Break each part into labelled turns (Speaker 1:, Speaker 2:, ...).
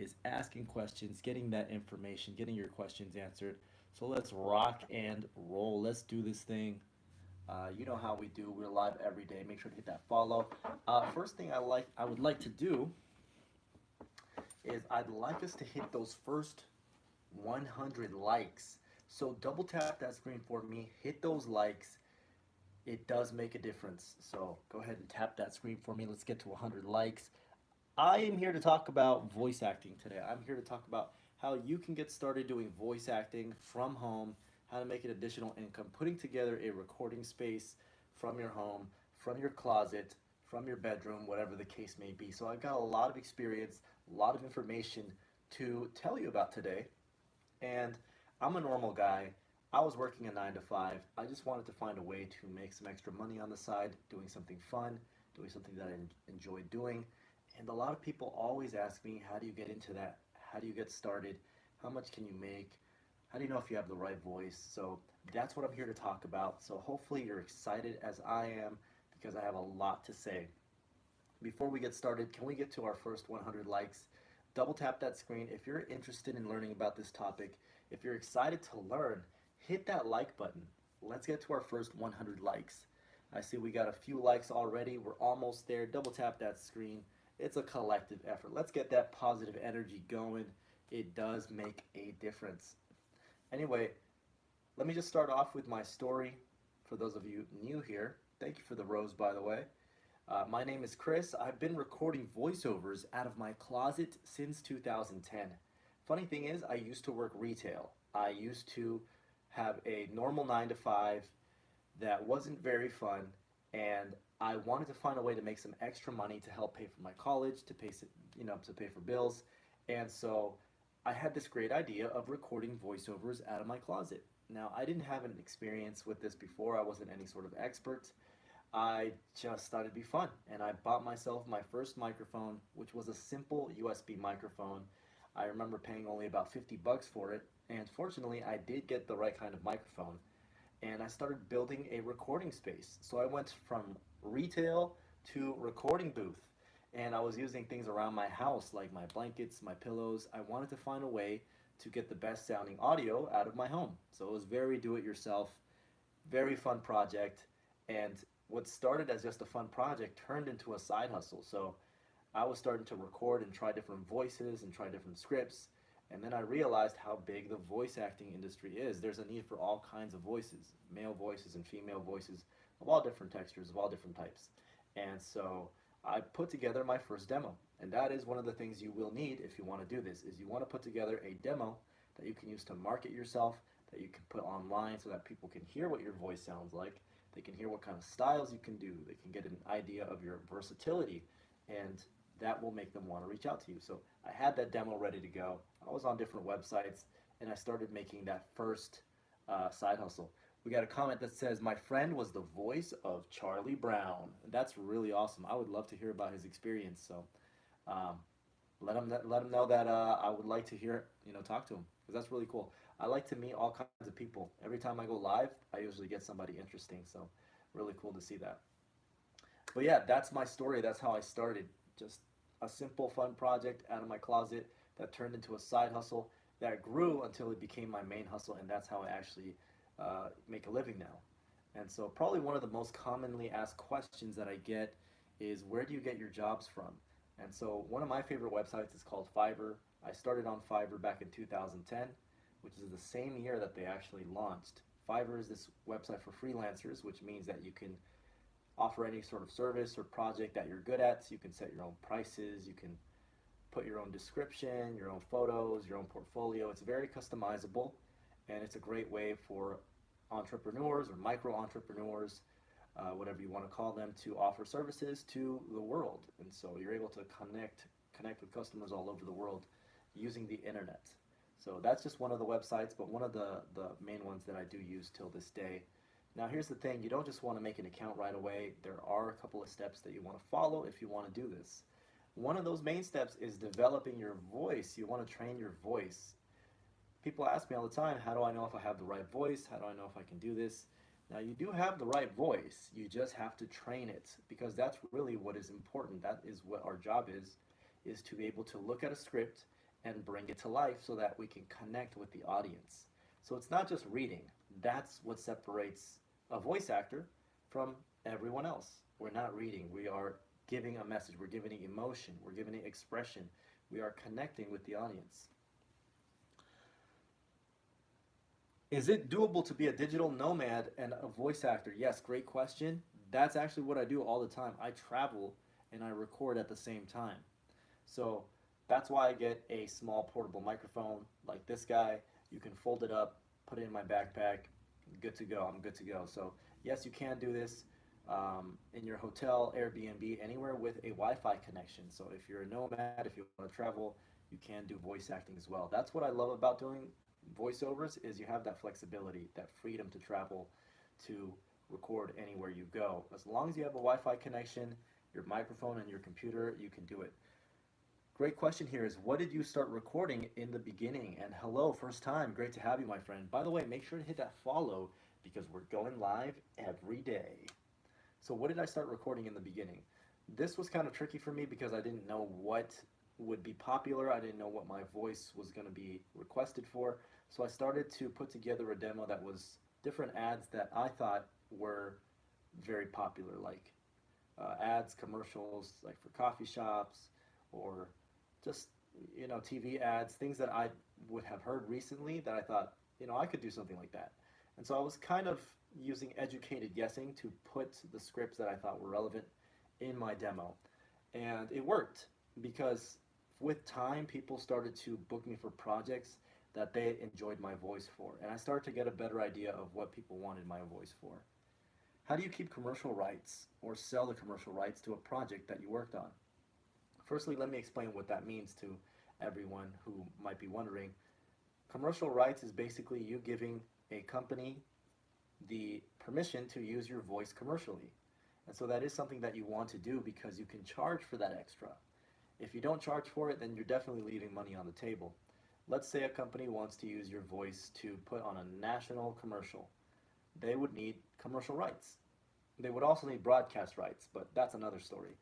Speaker 1: is asking questions, getting that information, getting your questions answered. So let's rock and roll. Let's do this thing. You know how we do. We're live every day. Make sure to hit that follow. First thing I would like to do is I'd like us to hit those first 100 likes. So double tap that screen for me. Hit those likes. It does make a difference. So go ahead and tap that screen for me. Let's get to 100 likes. I am here to talk about voice acting today. I'm here to talk about how you can get started doing voice acting from home, how to make an additional income, putting together a recording space from your home, from your closet, from your bedroom, whatever the case may be. So I've got a lot of experience, a lot of information to tell you about today. And I'm a normal guy. I was working a 9 to 5. I just wanted to find a way to make some extra money on the side, doing something fun, doing something that I enjoy doing. And a lot of people always ask me, how do you get into that? How do you get started? How much can you make? How do you know if you have the right voice? So that's what I'm here to talk about. So hopefully you're excited as I am because I have a lot to say. Before we get started, can we get to our first 100 likes? Double tap that screen. If you're interested in learning about this topic, if you're excited to learn, hit that like button. Let's get to our first 100 likes. I see we got a few likes already. We're almost there. Double tap that screen. It's a collective effort. Let's get that positive energy going. It does make a difference. Anyway, let me just start off with my story. For those of you new here, thank you for the rose, by the way. My name is Chris. I've been recording voiceovers out of my closet since 2010. Funny thing is, I used to work retail. I used to have a normal 9 to 5 that wasn't very fun, and I wanted to find a way to make some extra money to help pay for my college, to pay, to pay for bills. And so I had this great idea of recording voiceovers out of my closet. Now, I didn't have an experience with this before. I wasn't any sort of expert. I just thought it'd be fun, and I bought myself my first microphone, which was a simple USB microphone. I remember paying only about 50 bucks for it, and fortunately, I did get the right kind of microphone, and I started building a recording space. So I went from retail to recording booth, and I was using things around my house like my blankets, my pillows. I wanted to find a way to get the best sounding audio out of my home. So it was very do it yourself, very fun project, and what started as just a fun project turned into a side hustle. So I was starting to record and try different voices and try different scripts. And then I realized how big the voice acting industry is. There's a need for all kinds of voices, male voices and female voices of all different textures, of all different types. And so I put together my first demo. And that is one of the things you will need if you want to do this, is you want to put together a demo that you can use to market yourself, that you can put online so that people can hear what your voice sounds like. They can hear what kind of styles you can do. They can get an idea of your versatility, and that will make them want to reach out to you. So I had that demo ready to go. I was on different websites, and I started making that first side hustle. We got a comment that says, my friend was the voice of Charlie Brown. And that's really awesome. I would love to hear about his experience. So um, let him know that I would like to hear, talk to him, because that's really cool. I like to meet all kinds of people. Every time I go live, I usually get somebody interesting. So really cool to see that. But yeah, that's my story. That's how I started. Just a simple, fun project out of my closet that turned into a side hustle that grew until it became my main hustle, and that's how I actually make a living now. And so, probably one of the most commonly asked questions that I get is, where do you get your jobs from? And so, one of my favorite websites is called Fiverr. I started on Fiverr back in 2010, which is the same year that they actually launched. Fiverr is this website for freelancers, which means that you can offer any sort of service or project that you're good at. So you can set your own prices, you can put your own description, your own photos, your own portfolio. It's very customizable, and it's a great way for entrepreneurs or micro entrepreneurs, whatever you want to call them, to offer services to the world. And so you're able to connect with customers all over the world using the internet. So that's just one of the websites, but one of the main ones that I do use till this day. Now here's the thing, you don't just want to make an account right away. There are a couple of steps that you want to follow if you want to do this. One of those main steps is developing your voice. You want to train your voice. People ask me all the time, how do I know if I have the right voice? How do I know if I can do this? Now you do have the right voice, you just have to train it, because that's really what is important. That is what our job is to be able to look at a script and bring it to life so that we can connect with the audience. So it's not just reading. That's what separates a voice actor from everyone else. We're not reading. We are giving a message. We're giving it emotion. We're giving it expression. We are connecting with the audience. Is it doable to be a digital nomad and a voice actor? Yes, great question. That's actually what I do all the time. I travel and I record at the same time. So that's why I get a small portable microphone like this guy. You can fold it up, put it in my backpack, good to go. I'm good to go. So yes, you can do this in your hotel, Airbnb, anywhere with a Wi-Fi connection. So if you're a nomad, if you want to travel, you can do voice acting as well. That's what I love about doing voiceovers is you have that flexibility, that freedom to travel, to record anywhere you go. As long as you have a Wi-Fi connection, your microphone and your computer, you can do it. Great question here is what did you start recording in the beginning? And hello, first time. Great to have you, my friend. By the way, make sure to hit that follow because we're going live every day. So, what did I start recording in the beginning? This was kind of tricky for me because I didn't know what would be popular. I didn't know what my voice was going to be requested for. So, I started to put together a demo that was different ads that I thought were very popular, like ads, commercials, like for coffee shops or just TV ads, things that I would have heard recently that I thought I could do something like that. And so I was kind of using educated guessing to put the scripts that I thought were relevant in my demo, and it worked because with time people started to book me for projects that they enjoyed my voice for, and I started to get a better idea of what people wanted my voice for. How do you keep commercial rights or sell the commercial rights to a project that you worked on? Firstly, let me explain what that means to everyone who might be wondering. Commercial rights is basically you giving a company the permission to use your voice commercially. And so that is something that you want to do because you can charge for that extra. If you don't charge for it, then you're definitely leaving money on the table. Let's say a company wants to use your voice to put on a national commercial. They would need commercial rights. They would also need broadcast rights, but that's another story.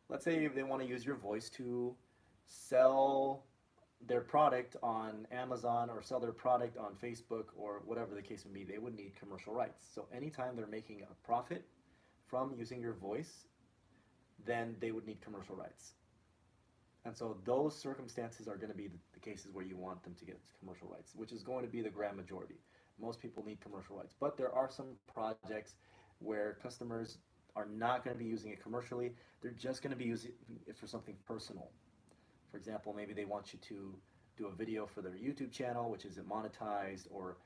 Speaker 1: Let's say they want to use your voice to sell their product on Amazon or sell their product on Facebook or whatever the case may be, they would need commercial rights. So anytime they're making a profit from using your voice, then they would need commercial rights. And so those circumstances are going to be the cases where you want them to get commercial rights, which is going to be the grand majority. Most people need commercial rights, but there are some projects where customers are not going to be using it commercially. They're just going to be using it for something personal. For example, maybe they want you to do a video for their YouTube channel, which isn't monetized, or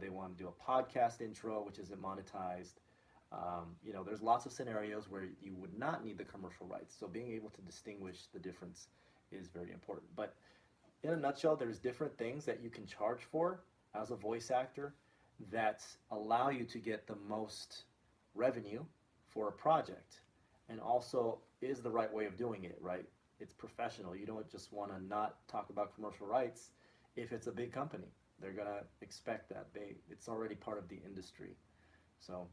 Speaker 1: they want to do a podcast intro, which isn't monetized. There's lots of scenarios where you would not need the commercial rights. So being able to distinguish the difference is very important. But in a nutshell, there's different things that you can charge for as a voice actor that allow you to get the most revenue for a project and also is the right way of doing it, right? It's professional. You don't just want to not talk about commercial rights if it's a big company. They're going to expect that. It's already part of the industry. So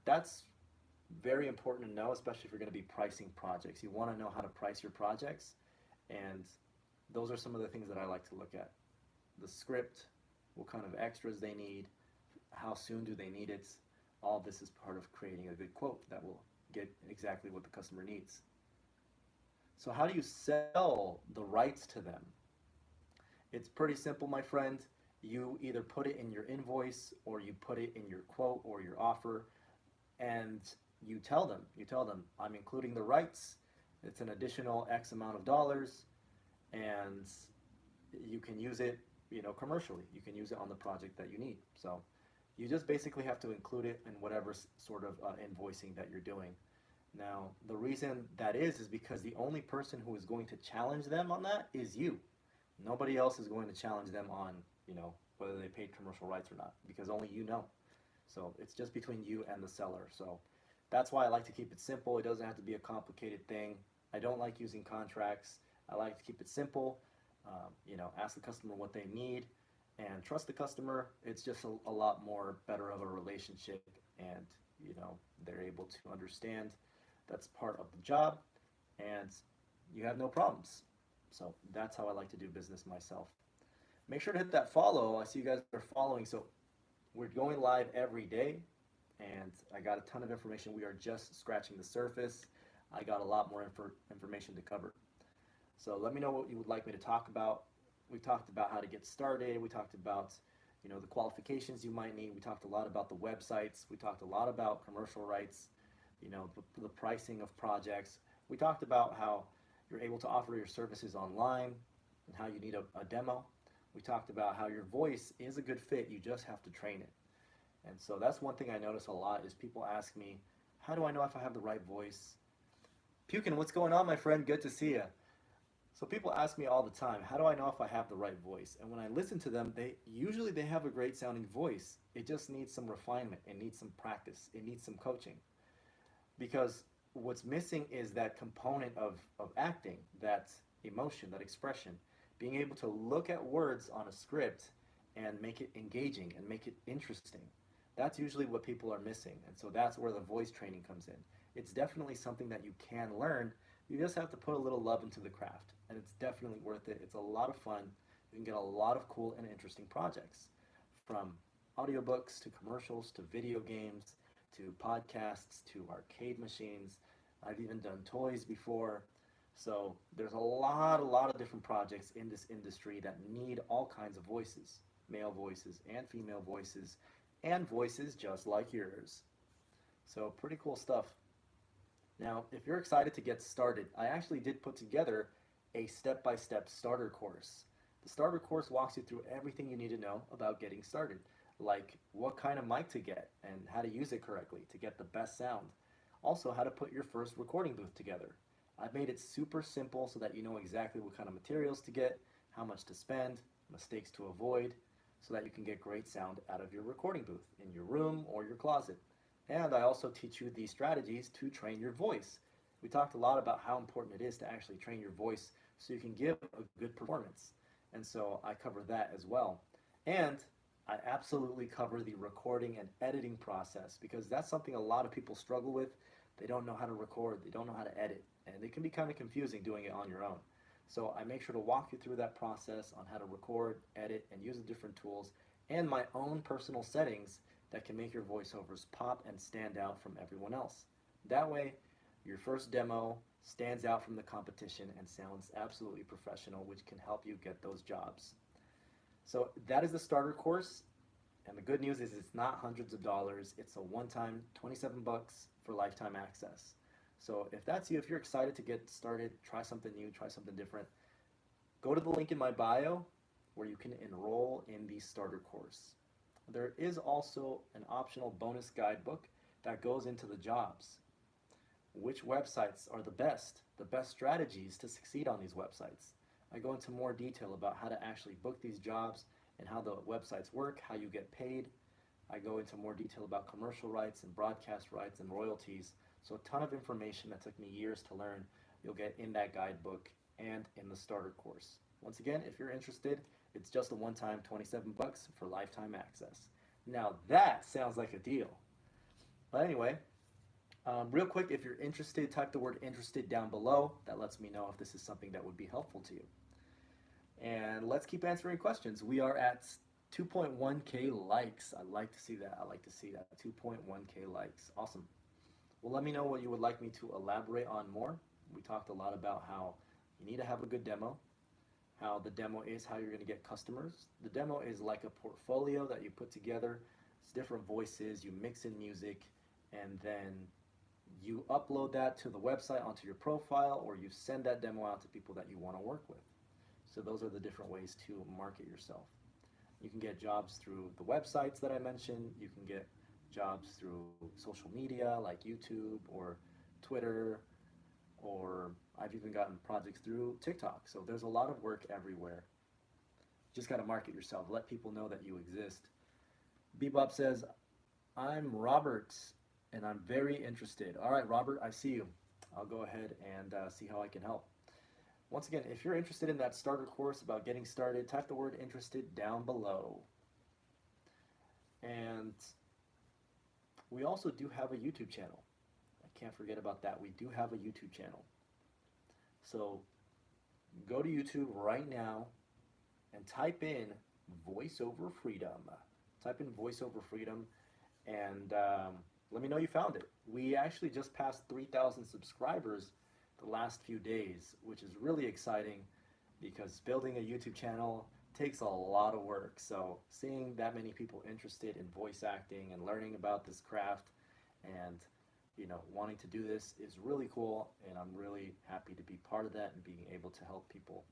Speaker 1: that's very important to know, especially if you're going to be pricing projects. You want to know how to price your projects, and those are some of the things that I like to look at. The script, what kind of extras they need, how soon do they need it. All this is part of creating a good quote that will get exactly what the customer needs. So how do you sell the rights to them? It's pretty simple, my friend. You either put it in your invoice or you put it in your quote or your offer, and you tell them, I'm including the rights. It's an additional X amount of dollars, and you can use it, commercially. You can use it on the project that you need. So you just basically have to include it in whatever sort of invoicing that you're doing. Now, the reason that is because the only person who is going to challenge them on that is you. Nobody else is going to challenge them on, whether they paid commercial rights or not, because only you know. So it's just between you and the seller. So that's why I like to keep it simple. It doesn't have to be a complicated thing. I don't like using contracts. I like to keep it simple. Ask the customer what they need and trust the customer. It's just a lot more better of a relationship, and they're able to understand that's part of the job, and you have no problems. So that's how I like to do business myself. Make sure to hit that follow. I see you guys are following. So we're going live every day, and I got a ton of information. We are just scratching the surface. I got a lot more information to cover. So let me know what you would like me to talk about. We talked about how to get started. We talked about, the qualifications you might need. We talked a lot about the websites. We talked a lot about commercial rights, the pricing of projects. We talked about how you're able to offer your services online and how you need a demo. We talked about how your voice is a good fit. You just have to train it. And so that's one thing I notice a lot is people ask me, how do I know if I have the right voice? Pukin, what's going on, my friend? Good to see you. So people ask me all the time, how do I know if I have the right voice? And when I listen to them, they have a great sounding voice. It just needs some refinement. It needs some practice. It needs some coaching. Because what's missing is that component of acting, that emotion, that expression, being able to look at words on a script and make it engaging and make it interesting. That's usually what people are missing. And so that's where the voice training comes in. It's definitely something that you can learn. You just have to put a little love into the craft. And it's definitely worth it. It's a lot of fun. You can get a lot of cool and interesting projects, from audiobooks to commercials to video games to podcasts to arcade machines. I've even done toys before. So there's a lot of different projects in this industry that need all kinds of voices, male voices and female voices, and voices just like yours. So pretty cool stuff. Now, if you're excited to get started, I actually did put together a step-by-step starter course. The starter course walks you through everything you need to know about getting started, like what kind of mic to get and how to use it correctly to get the best sound. Also, how to put your first recording booth together. I've made it super simple so that you know exactly what kind of materials to get, how much to spend, mistakes to avoid, so that you can get great sound out of your recording booth in your room or your closet. And I also teach you these strategies to train your voice. We talked a lot about how important it is to actually train your voice so you can give a good performance. And so I cover that as well. And I absolutely cover the recording and editing process, because that's something a lot of people struggle with. They don't know how to record, they don't know how to edit, and it can be kind of confusing doing it on your own. So I make sure to walk you through that process on how to record, edit, and use the different tools, and my own personal settings that can make your voiceovers pop and stand out from everyone else. That way, your first demo stands out from the competition and sounds absolutely professional, which can help you get those jobs. So that is the starter course, and the good news is it's not hundreds of dollars. It's a one-time 27 bucks for lifetime access. So if that's you, if you're excited to get started, try something new, try something different, go to the link in my bio where you can enroll in the starter course. There is also an optional bonus guidebook that goes into the jobs. Which websites are the best strategies to succeed on these websites. I go into more detail about how to actually book these jobs and how the websites work, how you get paid. I go into more detail about commercial rights and broadcast rights and royalties. So a ton of information that took me years to learn, you'll get in that guidebook and in the starter course. Once again, if you're interested, it's just a one-time 27 bucks for lifetime access. Now that sounds like a deal. But anyway, real quick, if you're interested, type the word interested down below. That lets me know if this is something that would be helpful to you. And let's keep answering questions. We are at 2.1K likes. I like to see that. I like to see that. 2.1K likes. Awesome. Well, let me know what you would like me to elaborate on more. We talked a lot about how you need to have a good demo, how the demo is how you're going to get customers. The demo is like a portfolio that you put together. It's different voices, you mix in music, and then you upload that to the website onto your profile, or you send that demo out to people that you want to work with. So those are the different ways to market yourself. You can get jobs through the websites that I mentioned. You can get jobs through social media like YouTube or Twitter, or I've even gotten projects through TikTok. So there's a lot of work everywhere. You just got to market yourself. Let people know that you exist. Bebop says, I'm Robert, and I'm very interested. All right, Robert, I see you. I'll go ahead and see how I can help. Once again, if you're interested in that starter course about getting started, type the word interested down below. And we also do have a YouTube channel. I can't forget about that. We do have a YouTube channel. So Go to YouTube right now and type in voiceover freedom. Type in voiceover freedom and let me know you found it. We actually just passed 3,000 subscribers the last few days, which is really exciting because building a YouTube channel takes a lot of work. So seeing that many people interested in voice acting and learning about this craft and wanting to do this is really cool, and I'm really happy to be part of that and being able to help people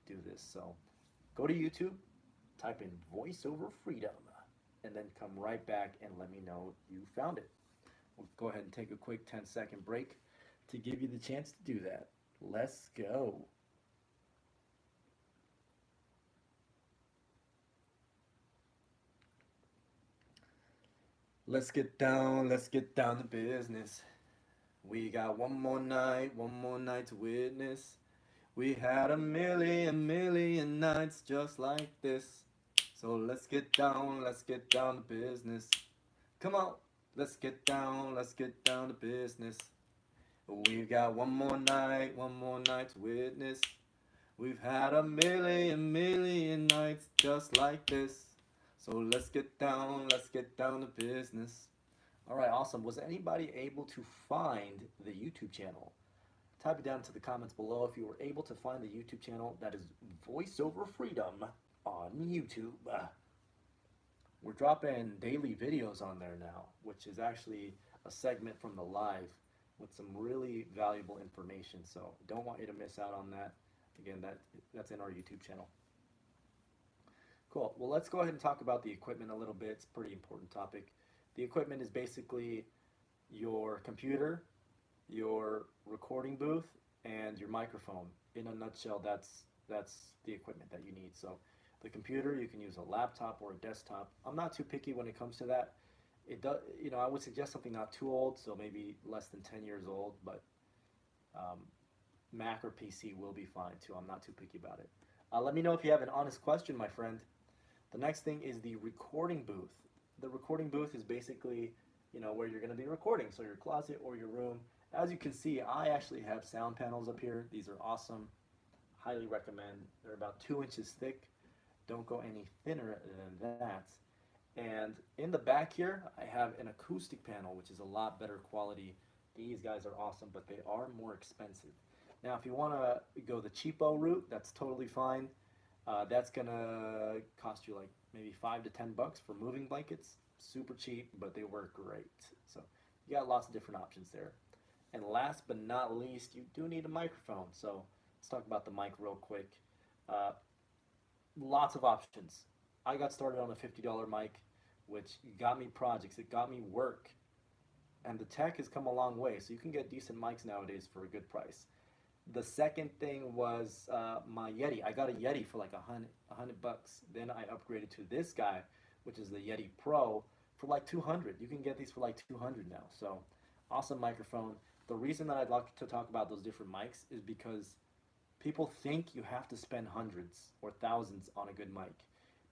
Speaker 1: do this. So go to YouTube, type in voiceover freedom, and then come right back and let me know you found it. We'll go ahead and take a quick 10-second break to give you the chance to do that. Let's go. Let's get down to business. We got one more night to witness. We had a million nights just like this. So let's get down to business. Come on, let's get down to business. We've got one more night to witness. We've had a million nights just like this. So let's get down to business. All right, awesome. Was anybody able to find the YouTube channel? Type it down to the comments below if you were able to find the YouTube channel. That is VoiceOver Freedom on YouTube. We're dropping daily videos on there now, which is actually a segment from the live with some really valuable information. So don't want you to miss out on that. Again, that's in our YouTube channel. Cool. Well, let's go ahead and talk about the equipment a little bit. It's a pretty important topic. The equipment is basically your computer, your recording booth, and your microphone. In a nutshell, that's the equipment that you need. So the computer, you can use a laptop or a desktop. I'm not too picky when it comes to that. It does, I would suggest something not too old, so maybe less than 10 years old, but um, Mac or PC will be fine too. I'm not too picky about it. Let me know if you have an honest question, my friend. The next thing is the recording booth. The recording booth is basically, where you're going to be recording. So your closet or your room. As you can see, I actually have sound panels up here. These are awesome. Highly recommend. They're about 2 inches thick. Don't go any thinner than that. And in the back here, I have an acoustic panel, which is a lot better quality. These guys are awesome, but they are more expensive. Now, if you want to go the cheapo route, that's totally fine. That's gonna cost you like maybe $5 to $10 for moving blankets. Super cheap, but they work great. So you got lots of different options there. And last but not least, you do need a microphone. So let's talk about the mic real quick. Uh, Lots of options. I got started on a $50 mic, which got me projects. It got me work, and the tech has come a long way. So you can get decent mics nowadays for a good price. The second thing was my Yeti. I got a Yeti for like $100. Then I upgraded to this guy, which is the Yeti Pro, for like 200. You can get these for like 200 now. So awesome microphone. The reason that I'd like to talk about those different mics is because people think you have to spend hundreds or thousands on a good mic.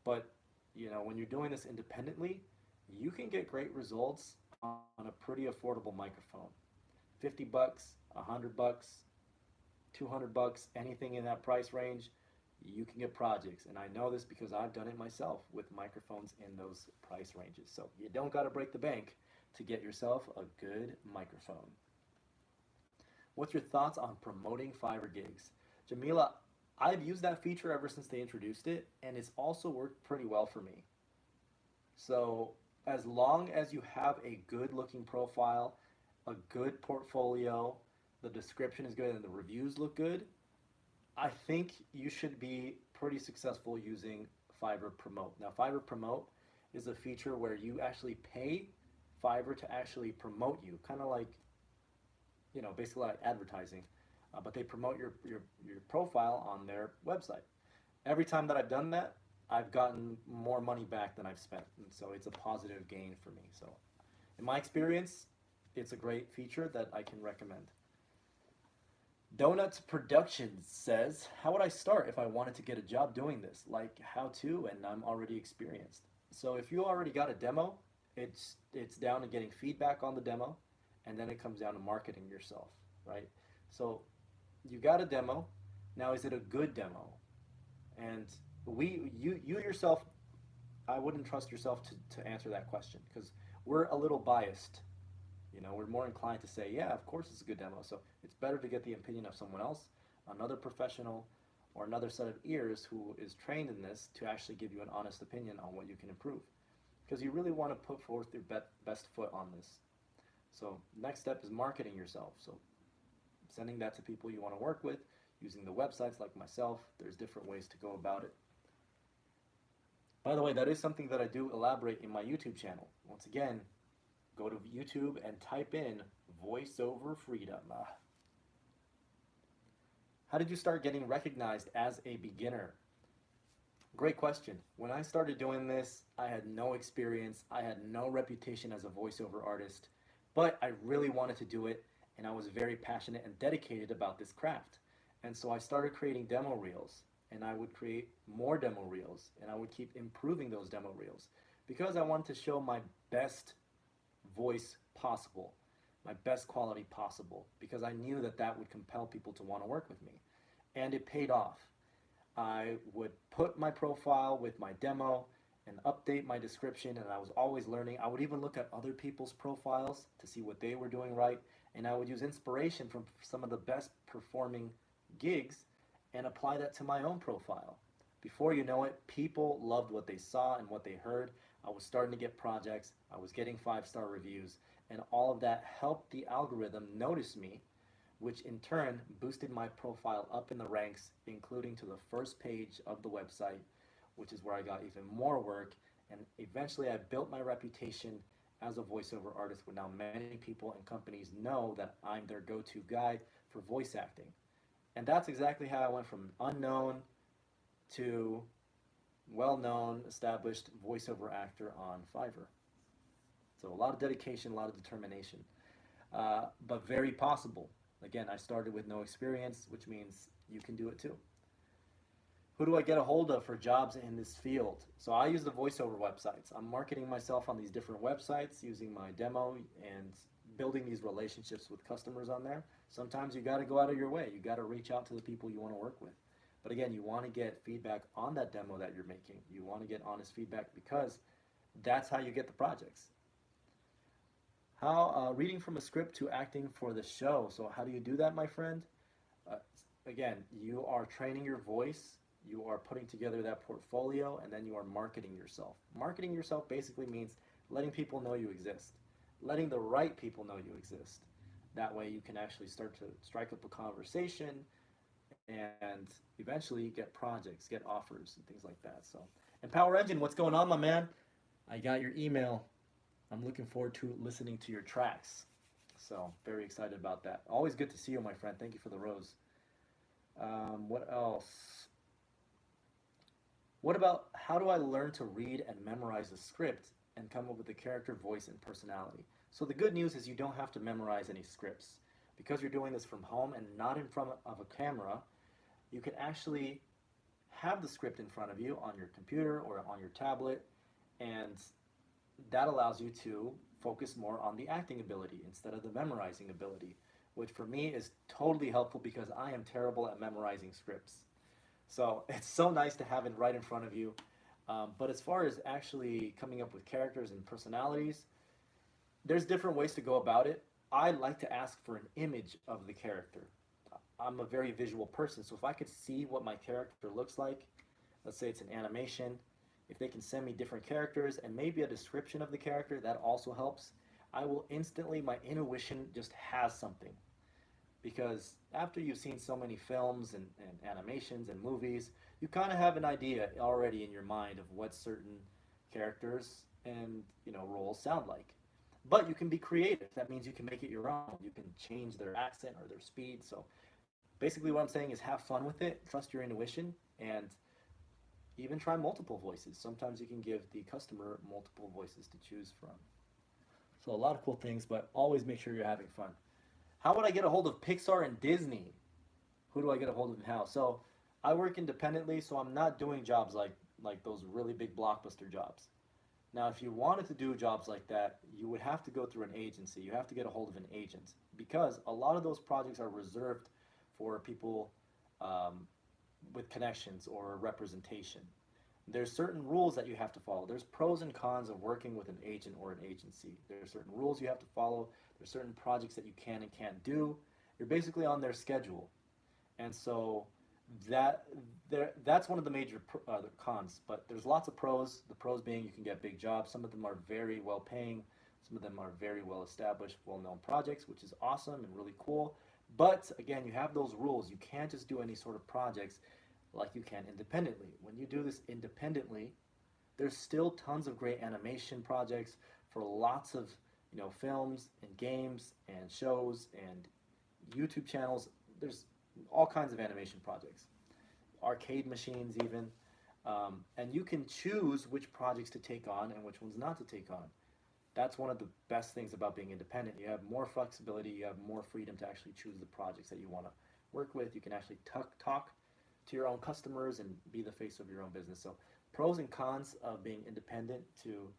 Speaker 1: But when you're doing this independently, you can get great results on a pretty affordable microphone. $50, $100, $200, anything in that price range, you can get projects. And I know this because I've done it myself with microphones in those price ranges. So you don't got to break the bank to get yourself a good microphone. What's your thoughts on promoting Fiverr gigs? Jamila, I've used that feature ever since they introduced it, and it's also worked pretty well for me. So as long as you have a good looking profile, a good portfolio, the description is good, and the reviews look good, I think you should be pretty successful using Fiverr Promote. Now, Fiverr Promote is a feature where you actually pay Fiverr to actually promote you, kind of like, basically like advertising, but they promote your profile on their website. Every time that I've done that, I've gotten more money back than I've spent, and so it's a positive gain for me. So, in my experience, it's a great feature that I can recommend. Donuts Productions says, how would I start if I wanted to get a job doing this? Like how to, and I'm already experienced. So if you already got a demo, it's down to getting feedback on the demo, and then it comes down to marketing yourself, right? So you got a demo. Now, is it a good demo? And you yourself, I wouldn't trust yourself to answer that question because we're a little biased. You know, we're more inclined to say, yeah, of course it's a good demo. So it's better to get the opinion of someone else, another professional, or another set of ears who is trained in this to actually give you an honest opinion on what you can improve. Because you really want to put forth your best foot on this. So next step is marketing yourself. So sending that to people you want to work with, using the websites like myself. There's different ways to go about it. By the way, that is something that I do elaborate in my YouTube channel. Once again, go to YouTube and type in voiceover freedom. How did you start getting recognized as a beginner? Great question. When I started doing this, I had no experience. I had no reputation as a voiceover artist, but I really wanted to do it, and I was very passionate and dedicated about this craft. And so I started creating demo reels, and I would create more demo reels, and I would keep improving those demo reels because I wanted to show my best voice possible, my best quality possible, because I knew that that would compel people to want to work with me. And it paid off. I would put my profile with my demo and update my description, and I was always learning. I would even look at other people's profiles to see what they were doing right, and I would use inspiration from some of the best performing gigs and apply that to my own profile. Before you know it, people loved what they saw and what they heard. I was starting to get projects, I was getting 5-star reviews, and all of that helped the algorithm notice me, which in turn boosted my profile up in the ranks, including to the first page of the website, which is where I got even more work. And eventually I built my reputation as a voiceover artist where now many people and companies know that I'm their go-to guy for voice acting. And that's exactly how I went from unknown to well-known, established voiceover actor on Fiverr. So a lot of dedication, a lot of determination, but very possible. Again, I started with no experience, which means you can do it too. Who do I get a hold of for jobs in this field? So I use the voiceover websites. I'm marketing myself on these different websites using my demo and building these relationships with customers on there. Sometimes you got to go out of your way. You got to reach out to the people you want to work with. But again, you want to get feedback on that demo that you're making. You want to get honest feedback because that's how you get the projects. How reading from a script to acting for the show. So how do you do that, my friend? Uh, Again, you are training your voice, you are putting together that portfolio, and then you are marketing yourself. Marketing yourself basically means letting people know you exist, letting the right people know you exist. That way you can actually start to strike up a conversation and eventually get projects, get offers, and things like that. So, and Power Engine, what's going on, my man? I got your email. I'm looking forward to listening to your tracks. So, very excited about that. Always good to see you, my friend. Thank you for the rose. What else? What about how do I learn to read and memorize a script and come up with a character, voice, and personality? So, the good news is you don't have to memorize any scripts. Because you're doing this from home and not in front of a camera, you can actually have the script in front of you on your computer or on your tablet, and that allows you to focus more on the acting ability instead of the memorizing ability, which for me is totally helpful because I am terrible at memorizing scripts. So it's so nice to have it right in front of you. But as far as actually coming up with characters and personalities, there's different ways to go about it. I like to ask for an image of the character. I'm a very visual person, so if I could see what my character looks like, let's say it's an animation, if they can send me different characters and maybe a description of the character, that also helps. I will instantly, my intuition just has something. Because after you've seen so many films and animations and movies, you kind of have an idea already in your mind of what certain characters and roles sound like. But you can be creative. That means you can make it your own. You can change their accent or their speed. So basically what I'm saying is have fun with it, trust your intuition, and even try multiple voices. Sometimes you can give the customer multiple voices to choose from. So a lot of cool things, but always make sure you're having fun. How would I get a hold of Pixar and Disney? Who do I get a hold of and how? So I work independently, so I'm not doing jobs like those really big blockbuster jobs. Now, if you wanted to do jobs like that, you would have to go through an agency. You have to get a hold of an agent because a lot of those projects are reserved for people um, with connections or representation. There's certain rules that you have to follow. There's pros and cons of working with an agent or an agency. There's certain rules you have to follow. There's certain projects that you can and can't do. You're basically on their schedule, and so that that's one of the major cons. But there's lots of pros. The pros being you can get big jobs. Some of them are very well paying. Some of them are very well established, well known projects, which is awesome and really cool. But again, you have those rules. You can't just do any sort of projects like you can independently. When you do this independently, there's still tons of great animation projects for lots of films and games and shows and YouTube channels. There's all kinds of animation projects, arcade machines even, and you can choose which projects to take on and which ones not to take on. That's one of the best things about being independent. You have more flexibility, you have more freedom to actually choose the projects that you want to work with. You can actually talk to your own customers and be the face of your own business. So pros and cons of being independent to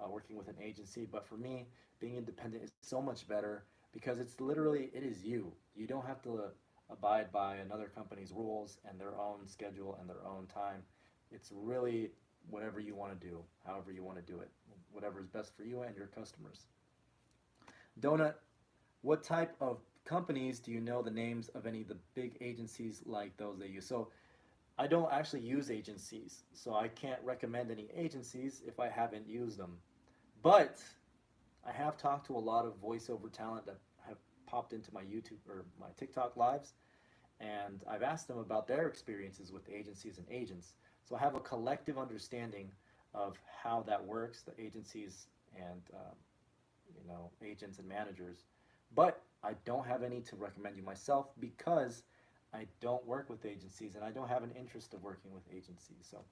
Speaker 1: working with an agency. But for me, being independent is so much better because it's literally, it is you. You don't have to abide by another company's rules and their own schedule and their own time. It's really whatever you want to do, however you want to do it, whatever is best for you and your customers. Donut, what type of companies do you know the names of any of the big agencies like those they use? So I don't actually use agencies, so I can't recommend any agencies if I haven't used them. But I have talked to a lot of voiceover talent that have popped into my YouTube or my TikTok lives, and I've asked them about their experiences with agencies and agents. So I have a collective understanding of how that works, the agencies and agents and managers. But I don't have any to recommend you myself because I don't work with agencies and I don't have an interest of working with agencies. So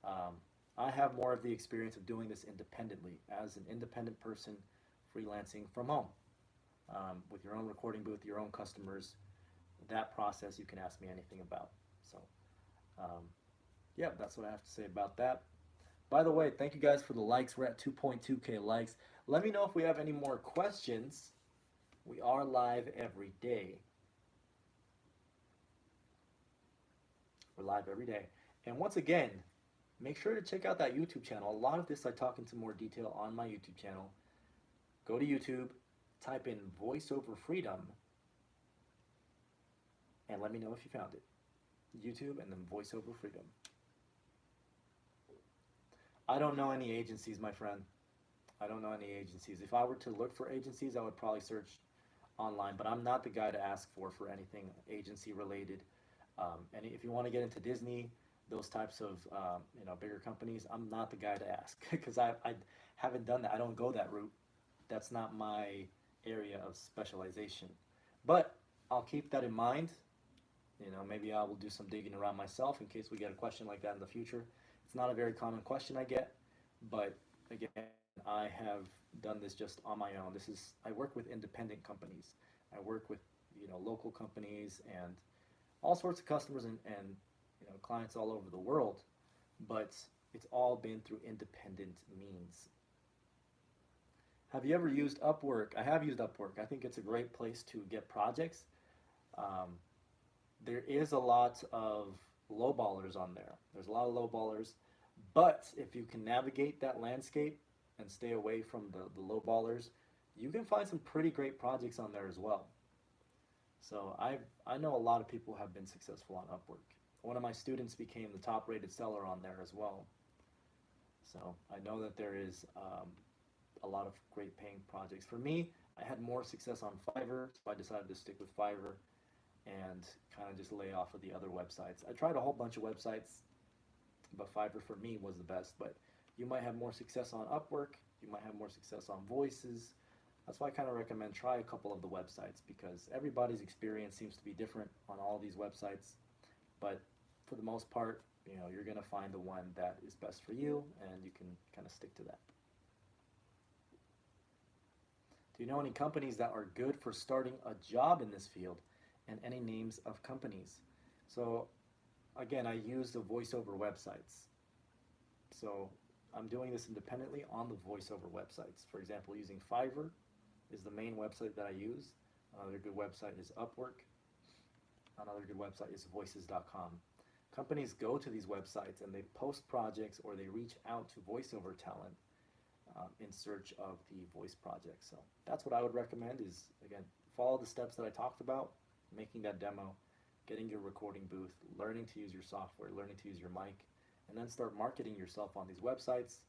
Speaker 1: um, I have more of the experience of doing this independently as an independent person, freelancing from home with your own recording booth, your own customers. That process you can ask me anything about. So um, yeah, that's what I have to say about that. By the way, thank you guys for the likes. We're at 2.2K likes. Let me know if we have any more questions. We are live every day. We're live every day. And once again, make sure to check out that YouTube channel. A lot of this I talk into more detail on my YouTube channel. Go to YouTube, type in VoiceOver Freedom, and let me know if you found it. YouTube and then VoiceOver Freedom. I don't know any agencies, my friend. I don't know any agencies. If I were to look for agencies, I would probably search online, but I'm not the guy to ask for anything agency related. And if you want to get into Disney, those types of bigger companies, I'm not the guy to ask because I haven't done that. I don't go that route. That's not my area of specialization. But I'll keep that in mind. Maybe I will do some digging around myself in case we get a question like that in the future. It's not a very common question I get, but again, I have done this just on my own. I work with independent companies. I work with local companies and all sorts of customers and clients all over the world, but it's all been through independent means. Have you ever used Upwork? I have used Upwork. I think it's a great place to get projects. Um, there is a lot of lowballers on there. There's a lot of lowballers, but if you can navigate that landscape and stay away from the lowballers, you can find some pretty great projects on there as well. So I know a lot of people have been successful on Upwork. One of my students became the top rated seller on there as well. So I know that there is a lot of great paying projects. For me, I had more success on Fiverr, so I decided to stick with Fiverr and kind of just lay off of the other websites. I tried a whole bunch of websites, but Fiverr for me was the best. But you might have more success on Upwork, you might have more success on Voices. That's why I kind of recommend try a couple of the websites because everybody's experience seems to be different on all these websites. But for the most part, you're going to find the one that is best for you and you can kind of stick to that. Do you know any companies that are good for starting a job in this field and any names of companies? So again, I use the voiceover websites. So I'm doing this independently on the voiceover websites. For example, using Fiverr is the main website that I use. Another good website is Upwork. Another good website is voices.com. Companies go to these websites and they post projects or they reach out to voiceover talent in search of the voice project. So that's what I would recommend is, again, follow the steps that I talked about, making that demo, getting your recording booth, learning to use your software, learning to use your mic, and then start marketing yourself on these websites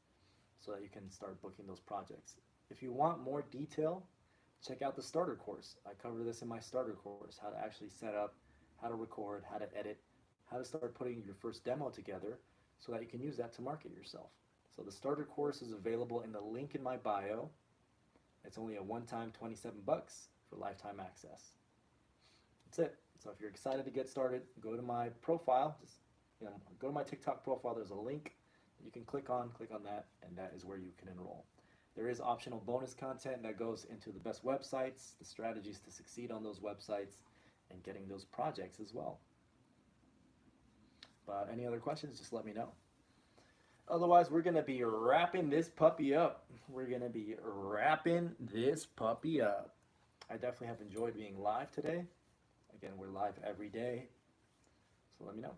Speaker 1: so that you can start booking those projects. If you want more detail, check out the starter course. I cover this in my starter course, how to actually set up, how to record, how to edit, how to start putting your first demo together so that you can use that to market yourself. So the starter course is available in the link in my bio. It's only a one-time $27 for lifetime access. That's it. So if you're excited to get started, go to my profile. Just go to my TikTok profile. There's a link that you can click on that, and that is where you can enroll. There is optional bonus content that goes into the best websites, the strategies to succeed on those websites, and getting those projects as well. But any other questions, just let me know. Otherwise, we're going to be wrapping this puppy up. I definitely have enjoyed being live today. Again, we're live every day, so let me know.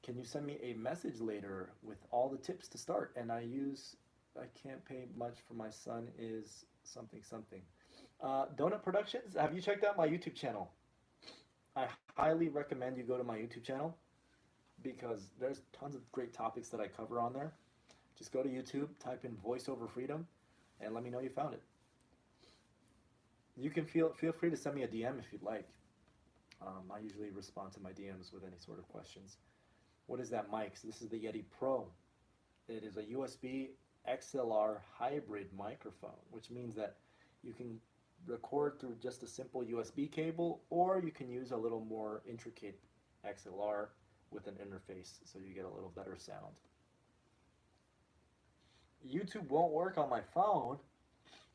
Speaker 1: Can you send me a message later with all the tips to start? And I can't pay much for my son is something. Donut Productions, have you checked out my YouTube channel? I highly recommend you go to my YouTube channel because there's tons of great topics that I cover on there. Just go to YouTube, type in VoiceOver Freedom, and let me know you found it. You can feel free to send me a DM if you'd like. I usually respond to my DMs with any sort of questions. What is that mic? So this is the Yeti Pro. It is a USB XLR hybrid microphone, which means that you can record through just a simple USB cable, or you can use a little more intricate XLR with an interface so you get a little better sound. YouTube won't work on my phone.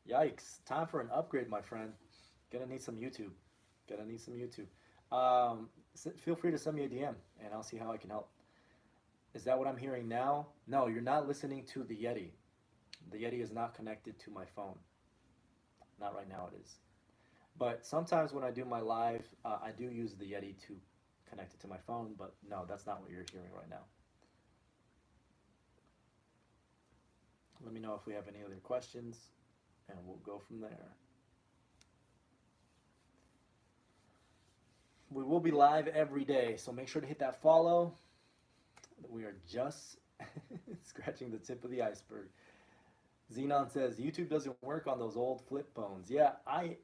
Speaker 1: Yikes. Time for an upgrade, my friend. Gonna need some YouTube. Feel free to send me a DM and I'll see how I can help. Is that what I'm hearing now? No, you're not listening to the Yeti. The Yeti is not connected to my phone. Not right now it is. But sometimes when I do my live, I do use the Yeti to connect it to my phone, but no, that's not what you're hearing right now. Let me know if we have any other questions, and we'll go from there. We will be live every day, so make sure to hit that follow. We are just scratching the tip of the iceberg. Xenon says, YouTube doesn't work on those old flip phones. Yeah, I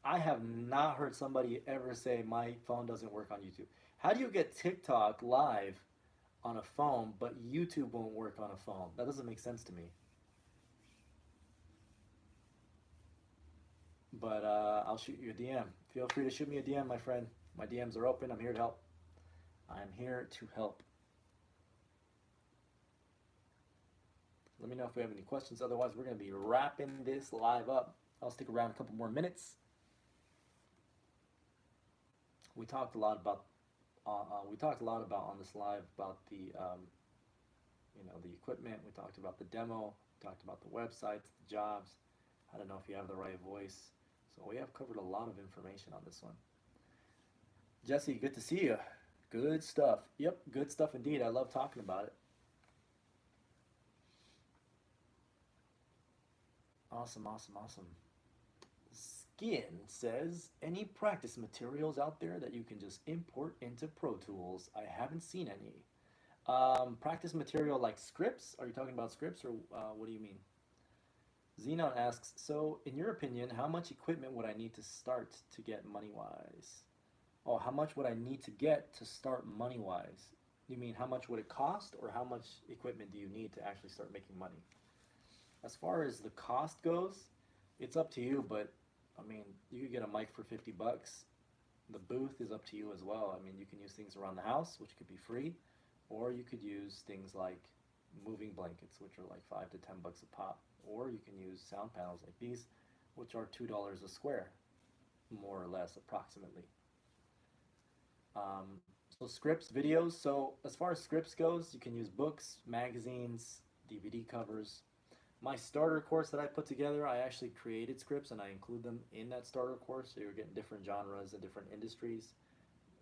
Speaker 1: have not heard somebody ever say my phone doesn't work on YouTube. How do you get TikTok live on a phone, but YouTube won't work on a phone? That doesn't make sense to me. But I'll shoot you a DM. Feel free to shoot me a DM, my friend. My DMs are open. I'm here to help. I'm here to help. Let me know if we have any questions. Otherwise, we're going to be wrapping this live up. I'll stick around a couple more minutes. We talked a lot about on this live about the the equipment. We talked about the demo. We talked about the websites, the jobs. I don't know if you have the right voice. So we have covered a lot of information on this one. Jesse, good to see you. Good stuff. Yep, good stuff indeed. I love talking about it. Awesome. Skin says, any practice materials out there that you can just import into Pro Tools? I haven't seen any. Practice material like scripts? Are you talking about scripts, or what do you mean? Xenon asks, so in your opinion, how much equipment would I need to start to get money-wise? Oh, how much would I need to get to start money-wise? You mean how much would it cost, or how much equipment do you need to actually start making money? As far as the cost goes, it's up to you, but I mean, you could get a mic for $50. The booth is up to you as well. I mean, you can use things around the house, which could be free, or you could use things like moving blankets, which are like $5 to $10 a pop, or you can use sound panels like these, which are $2 a square, more or less, approximately. So scripts, videos. So as far as scripts goes, you can use books, magazines, DVD covers. My starter course that I put together, I actually created scripts and I include them in that starter course. So you're getting different genres and different industries.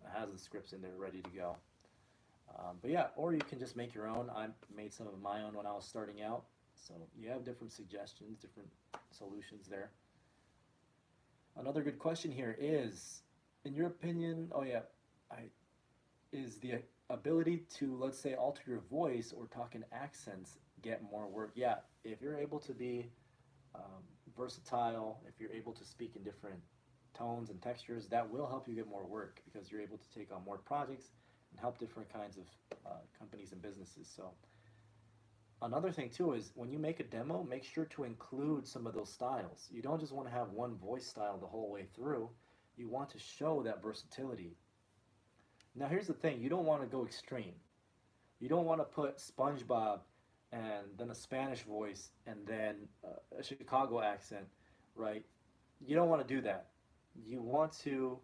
Speaker 1: It has the scripts in there ready to go. But yeah, or you can just make your own. I made some of my own when I was starting out. So you have different suggestions, different solutions there. Another good question here is, in your opinion, oh yeah, I is the ability to, let's say, alter your voice or talk in accents get more work? Yeah, if you're able to be um, versatile, if you're able to speak in different tones and textures, that will help you get more work because you're able to take on more projects and help different kinds of companies and businesses. So another thing too is when you make a demo, make sure to include some of those styles. You don't just want to have one voice style the whole way through. You want to show that versatility. Now here's the thing, you don't want to go extreme. You don't want to put SpongeBob and then a Spanish voice and then a Chicago accent, right? You don't want to do that. You want to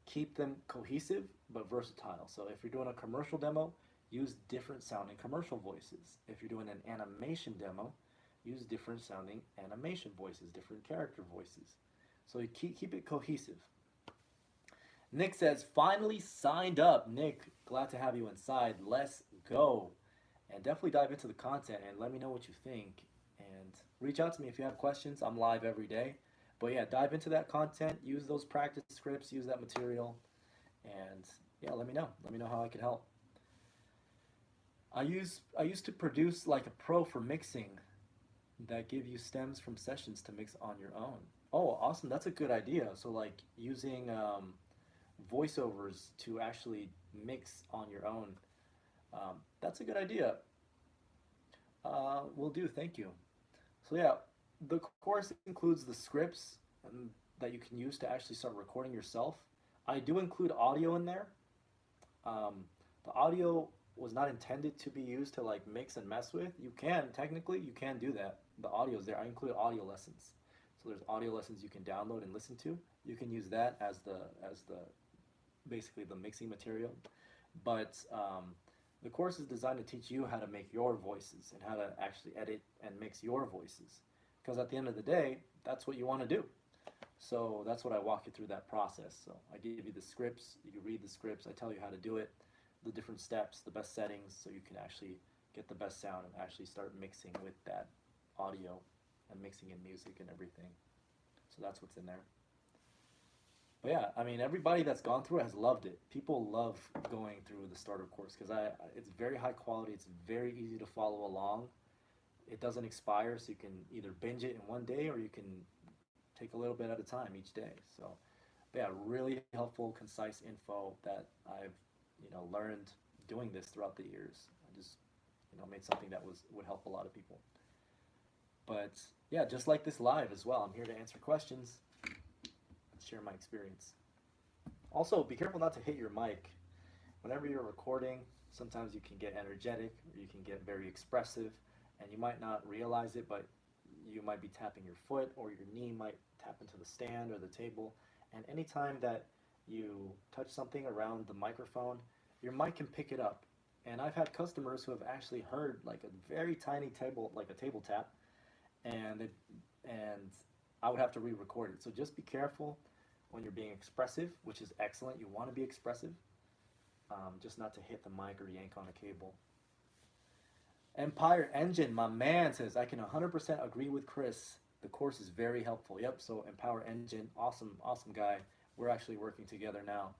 Speaker 1: keep them cohesive but versatile. So if you're doing a commercial demo, use different sounding commercial voices. If you're doing an animation demo, use different sounding animation voices, different character voices. So you keep it cohesive. Nick says, finally signed up. Nick, glad to have you inside. Let's go. And definitely dive into the content and let me know what you think. And reach out to me if you have questions. I'm live every day. But yeah, dive into that content, use those practice scripts, use that material, and yeah, let me know. Let me know how I can help. I used to produce like a pro for mixing that give you stems from sessions to mix on your own. Oh, awesome. That's a good idea. So like using voiceovers to actually mix on your own. That's a good idea. Will do. Thank you. So yeah, the course includes the scripts that you can use to actually start recording yourself. I do include audio in there. Um, the audio was not intended to be used to like mix and mess with. You can technically you can do that. The audio is there. I include audio lessons. So there's audio lessons you can download and listen to. You can use that as the basically the mixing material. But the course is designed to teach you how to make your voices and how to actually edit and mix your voices. Because at the end of the day, that's what you want to do. So that's what I walk you through that process. So I give you the scripts, you read the scripts, I tell you how to do it, the different steps, the best settings, so you can actually get the best sound and actually start mixing with that audio and mixing in music and everything. So that's what's in there. But yeah, I mean, everybody that's gone through it has loved it. People love going through the starter course because it's very high quality. It's very easy to follow along. It doesn't expire, so you can either binge it in one day or you can take a little bit at a time each day. So, but yeah, really helpful, concise info that I've learned doing this throughout the years. I just made something that would help a lot of people. But yeah, just like this live as well, I'm here to answer questions, share my experience. Also, be careful not to hit your mic. Whenever you're recording, sometimes you can get energetic or you can get very expressive and you might not realize it, but you might be tapping your foot or your knee might tap into the stand or the table. And anytime that you touch something around the microphone, your mic can pick it up. And I've had customers who have actually heard like a very tiny table, like a table tap, and I would have to re-record it. So just be careful when you're being expressive, which is excellent. You want to be expressive, just not to hit the mic or yank on a cable. Empire Engine, my man, says, I can 100% agree with Chris. The course is very helpful. Yep, so Empower Engine, awesome, awesome guy. We're actually working together now.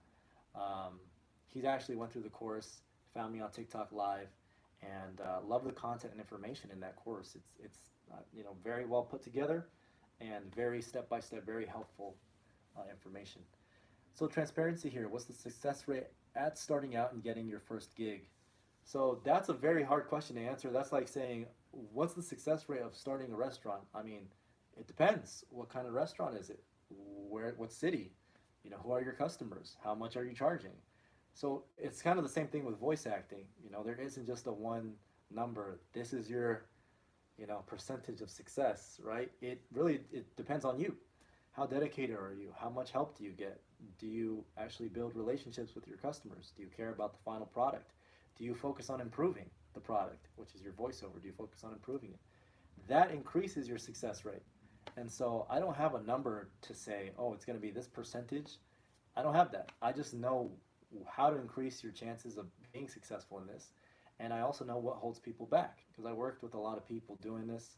Speaker 1: He's actually went through the course, found me on TikTok Live, and love the content and information in that course. It's very well put together and very step-by-step, very helpful information. So transparency here, what's the success rate at starting out and getting your first gig? So that's a very hard question to answer. That's like saying, what's the success rate of starting a restaurant? I mean, it depends. What kind of restaurant is it? What city? Who are your customers? How much are you charging? So it's kind of the same thing with voice acting. There isn't just a one number. This is your, percentage of success, right? It depends on you. How dedicated are you? How much help do you get? Do you actually build relationships with your customers? Do you care about the final product? Do you focus on improving the product, which is your voiceover? Do you focus on improving it? that increases your success rate. And so I don't have a number to say, oh, it's going to be this percentage. I don't have that. I just know how to increase your chances of being successful in this. And I also know what holds people back because I worked with a lot of people doing this.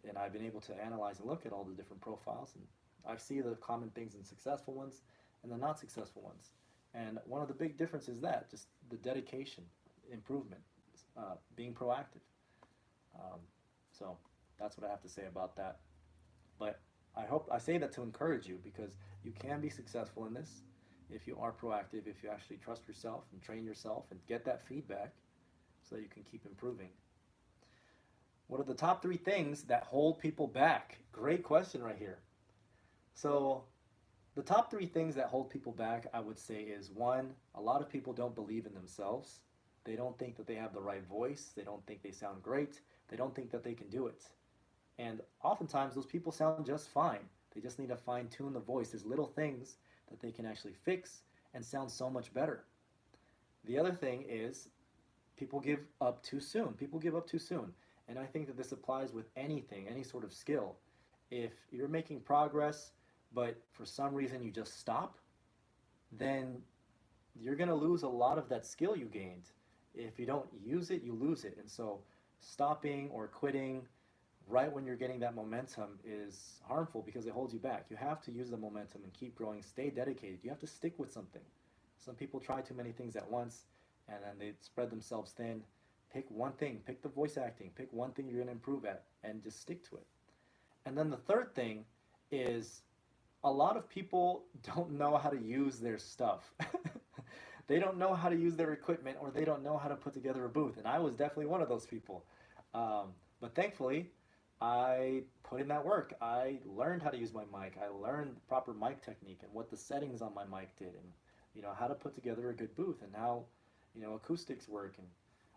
Speaker 1: And I've been able to analyze and look at all the different profiles. And I see the common things in successful ones and the not successful ones. And one of the big differences is that just the dedication, improvement, being proactive. Um, so that's what I have to say about that. But I say that to encourage you because you can be successful in this if you are proactive, if you actually trust yourself and train yourself and get that feedback so that you can keep improving. What are the top three things that hold people back? Great question right here. So, the top three things that hold people back, I would say, is one, a lot of people don't believe in themselves. They don't think that they have the right voice. They don't think they sound great. They don't think that they can do it. And oftentimes, those people sound just fine. They just need to fine tune the voice. There's little things that they can actually fix and sound so much better. The other thing is people give up too soon. People give up too soon. And I think that this applies with anything, any sort of skill. If you're making progress, but for some reason you just stop, then you're going to lose a lot of that skill you gained. If you don't use it, you lose it. And so stopping or quitting right when you're getting that momentum is harmful because it holds you back. You have to use the momentum and keep growing, stay dedicated. You have to stick with something. Some people try too many things at once and then they spread themselves thin. Pick one thing, pick the voice acting, pick one thing you're going to improve at and just stick to it. And then the third thing is a lot of people don't know how to use their stuff. They don't know how to use their equipment or they don't know how to put together a booth. And I was definitely one of those people. But thankfully, I put in that work. I learned how to use my mic. I learned the proper mic technique and what the settings on my mic did and how to put together a good booth and how acoustics work. And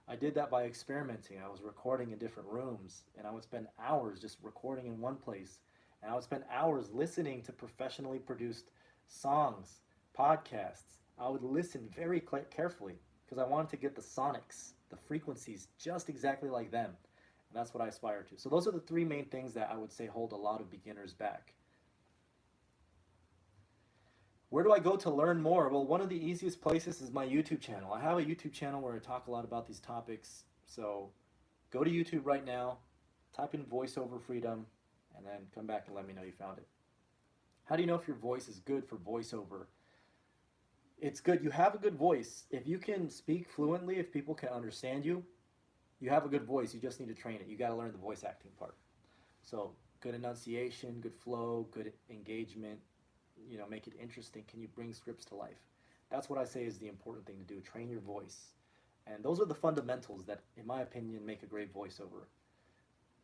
Speaker 1: I did that by experimenting. I was recording in different rooms and I would spend hours just recording in one place. And I would spend hours listening to professionally produced songs, podcasts. I would listen very carefully because I wanted to get the sonics, the frequencies just exactly like them. And that's what I aspire to. So those are the three main things that I would say hold a lot of beginners back. Where do I go to learn more? Well, one of the easiest places is my YouTube channel. I have a YouTube channel where I talk a lot about these topics. So go to YouTube right now, type in voiceover freedom, and then come back and let me know you found it. How do you know if your voice is good for voiceover? It's good. You have a good voice. If you can speak fluently, if people can understand you, you have a good voice. You just need to train it. You got to learn the voice acting part. So good enunciation, good flow, good engagement, make it interesting. Can you bring scripts to life? That's what I say is the important thing to do. Train your voice. And those are the fundamentals that, in my opinion, make a great voiceover.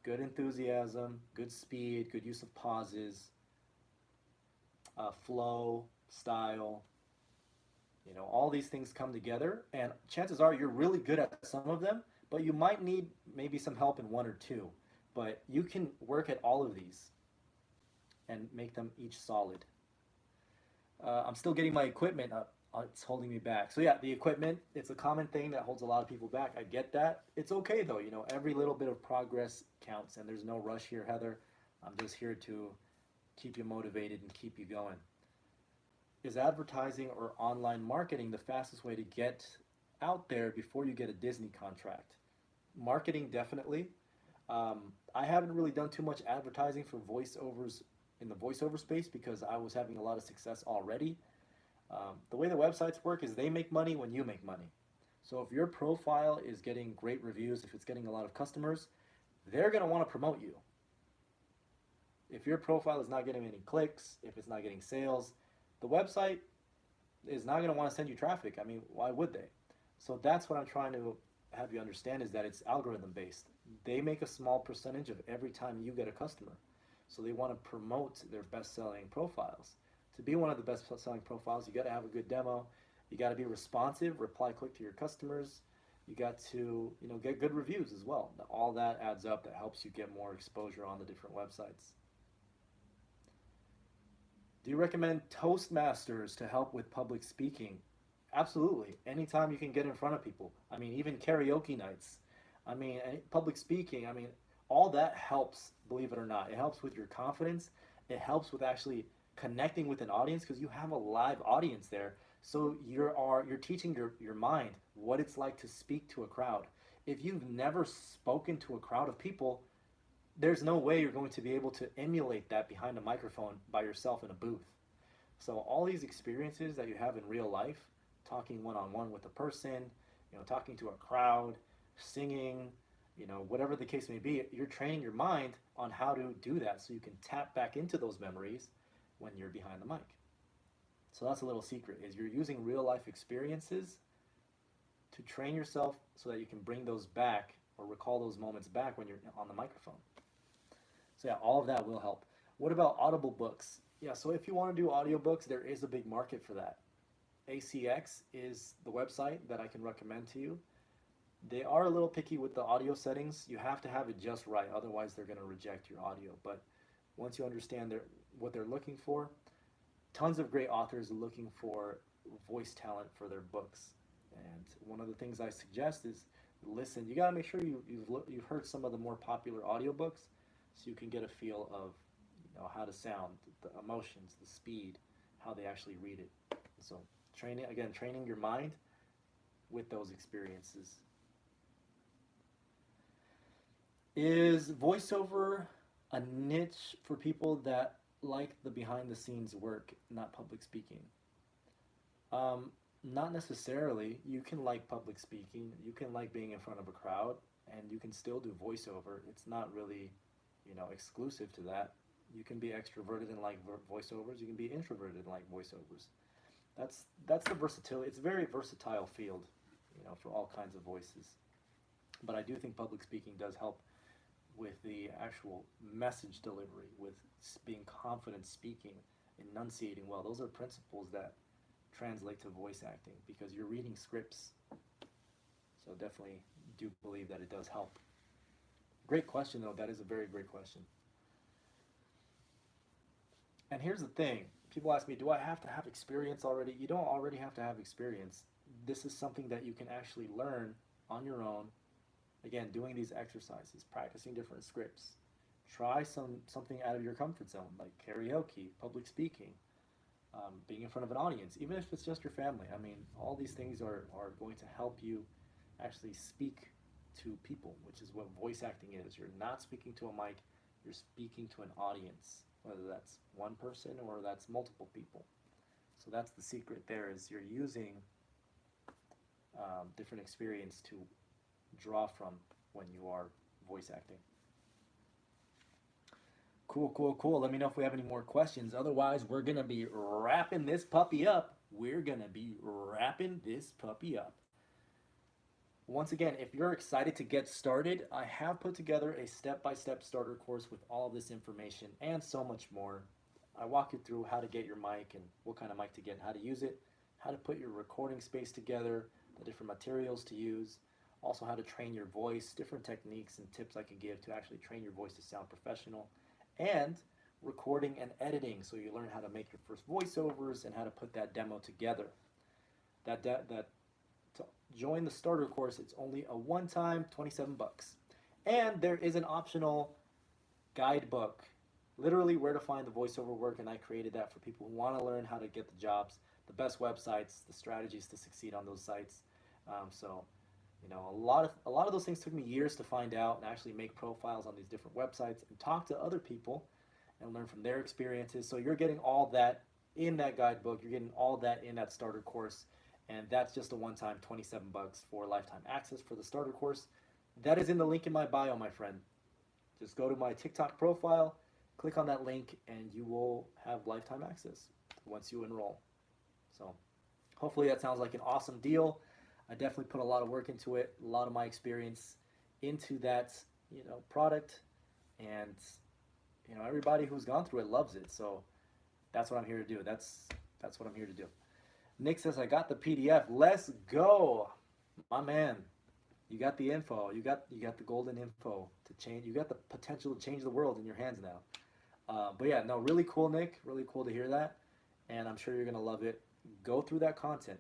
Speaker 1: Good enthusiasm, good speed, good use of pauses, flow, style. All these things come together, and chances are you're really good at some of them, but you might need maybe some help in one or two. But you can work at all of these and make them each solid. I'm still getting my equipment up. It's holding me back. So yeah, the equipment, it's a common thing that holds a lot of people back. I get that. It's okay though, every little bit of progress counts and there's no rush here, Heather. I'm just here to keep you motivated and keep you going. Is advertising or online marketing the fastest way to get out there before you get a Disney contract? Marketing, definitely. I haven't really done too much advertising for voiceovers in the voiceover space because I was having a lot of success already. The way the websites work is they make money when you make money. So if your profile is getting great reviews, if it's getting a lot of customers, they're going to want to promote you. If your profile is not getting any clicks, if it's not getting sales, the website is not going to want to send you traffic. I mean, why would they? So that's what I'm trying to have you understand is that it's algorithm based. They make a small percentage of every time you get a customer. So they want to promote their best-selling profiles. To be one of the best-selling profiles, you got to have a good demo. You got to be responsive, reply quick to your customers. You got to, get good reviews as well. All that adds up. That helps you get more exposure on the different websites. Do you recommend Toastmasters to help with public speaking? Absolutely. Anytime you can get in front of people. I mean, even karaoke nights. I mean, public speaking. I mean, all that helps, believe it or not. It helps with your confidence. It helps with actually connecting with an audience because you have a live audience there. So you're teaching your mind what it's like to speak to a crowd. If you've never spoken to a crowd of people, there's no way you're going to be able to emulate that behind a microphone by yourself in a booth. So all these experiences that you have in real life, talking one on one with a person, talking to a crowd, singing, whatever the case may be, you're training your mind on how to do that so you can tap back into those memories when you're behind the mic. So that's a little secret, is you're using real life experiences to train yourself so that you can bring those back or recall those moments back when you're on the microphone. So yeah, all of that will help. What about Audible books? Yeah, so if you want to do audiobooks, there is a big market for that. ACX is the website that I can recommend to you. They are a little picky with the audio settings. You have to have it just right, otherwise they're going to reject your audio. But once you understand what they're looking for, tons of great authors are looking for voice talent for their books. And one of the things I suggest is listen. You got to make sure you've heard some of the more popular audiobooks so you can get a feel of how to sound, the emotions, the speed, how they actually read it. So training your mind with those experiences. Is voiceover a niche for people that like the behind the scenes work, not public speaking? Not necessarily. You can like public speaking, you can like being in front of a crowd, and you can still do voiceover. It's not really, exclusive to that. You can be extroverted and like voiceovers. You can be introverted and like voiceovers. That's the versatility. It's a very versatile field, for all kinds of voices. But I do think public speaking does help with the actual message delivery, with being confident speaking, enunciating well. Those are principles that translate to voice acting because you're reading scripts. So definitely do believe that it does help. Great question, though. That is a very great question. And here's the thing. People ask me, do I have to have experience already? You don't already have to have experience. This is something that you can actually learn on your own. Again, doing these exercises, practicing different scripts. Try something out of your comfort zone, like karaoke, public speaking, being in front of an audience, even if it's just your family. I mean, all these things are going to help you actually speak to people, which is what voice acting is. You're not speaking to a mic, you're speaking to an audience, whether that's one person or that's multiple people. So that's the secret there, is you're using different experience to draw from when you are voice acting. Cool. Let me know if we have any more questions. Otherwise, we're going to be wrapping this puppy up. Once again, if you're excited to get started, I have put together a step-by-step starter course with all of this information and so much more. I walk you through how to get your mic and what kind of mic to get, how to use it, how to put your recording space together, the different materials to use, also how to train your voice, different techniques and tips I can give to actually train your voice to sound professional, and recording and editing, so you learn how to make your first voiceovers and how to put that demo together. To join the starter course, it's only a one-time $27. And there is an optional guidebook, literally where to find the voiceover work, and I created that for people who want to learn how to get the jobs, the best websites, the strategies to succeed on those sites. A lot of those things took me years to find out and actually make profiles on these different websites and talk to other people and learn from their experiences. So you're getting all that in that guidebook. You're getting all that in that starter course. And that's just a one-time $27 for lifetime access for the starter course. That is in the link in my bio, my friend. Just go to my TikTok profile, click on that link, and you will have lifetime access once you enroll. So hopefully that sounds like an awesome deal. I definitely put a lot of work into it, a lot of my experience into that, product, and everybody who's gone through it loves it. So that's what I'm here to do. That's what I'm here to do. Nick says, I got the PDF. Let's go. My man, you got the info. You got the golden info to change. You got the potential to change the world in your hands now. But yeah, no, really cool, Nick. Really cool to hear that. And I'm sure you're going to love it. Go through that content.